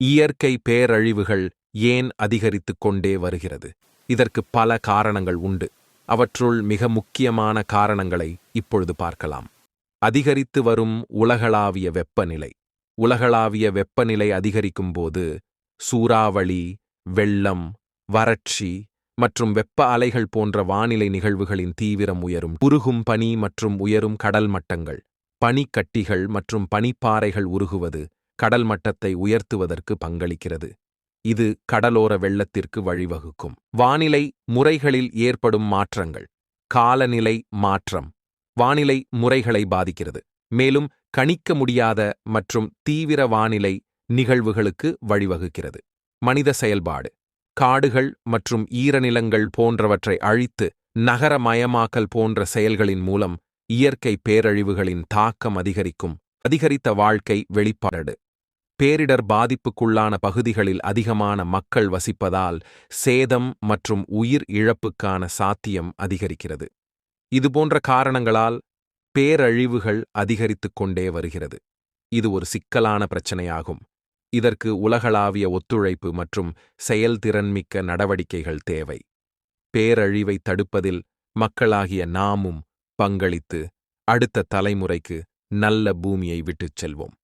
இயற்கை பேரழிவுகள் ஏன் அதிகரித்துக் கொண்டே வருகிறது? இதற்கு பல காரணங்கள் உண்டு. அவற்றுள் மிக முக்கியமான காரணங்களை இப்பொழுது பார்க்கலாம். அதிகரித்து வரும் உலகளாவிய வெப்பநிலை. உலகளாவிய வெப்பநிலை அதிகரிக்கும்போது சூறாவளி, வெள்ளம், வறட்சி மற்றும் வெப்ப அலைகள் போன்ற வானிலை நிகழ்வுகளின் தீவிரம் உயரும். உருகும் பனி மற்றும் உயரும் கடல் மட்டங்கள். பனிக்கட்டிகள் மற்றும் பனிப்பாறைகள் உருகுவது கடல் மட்டத்தை உயர்த்துவதற்கு பங்களிக்கிறது. இது கடலோர வெள்ளத்திற்கு வழிவகுக்கும். வானிலை முறைகளில் ஏற்படும் மாற்றங்கள். காலநிலை மாற்றம் வானிலை முறைகளை பாதிக்கிறது, மேலும் கணிக்க முடியாத மற்றும் தீவிர வானிலை நிகழ்வுகளுக்கு வழிவகுக்கிறது. மனித செயல்பாடு. காடுகள் மற்றும் ஈரநிலங்கள் போன்றவற்றை அழித்து நகரமயமாக்கல் போன்ற செயல்களின் மூலம் இயற்கை பேரழிவுகளின் தாக்கம் அதிகரிக்கும். அதிகரித்த வாழ்க்கை வெளிப்பாடு. பேரிடர் பாதிப்புக்குள்ளான பகுதிகளில் அதிகமான மக்கள் வசிப்பதால் சேதம் மற்றும் உயிர் இழப்புக்கான சாத்தியம் அதிகரிக்கிறது. இதுபோன்ற காரணங்களால் பேரழிவுகள் அதிகரித்துக் கொண்டே வருகிறது. இது ஒரு சிக்கலான பிரச்சனையாகும். இதற்கு உலகளாவிய ஒத்துழைப்பு மற்றும் செயல்திறன்மிக்க நடவடிக்கைகள் தேவை. பேரழிவை தடுப்பதில் மக்களாகிய நாமும் பங்களித்து அடுத்த தலைமுறைக்கு நல்ல பூமியை விட்டுச் செல்வோம்.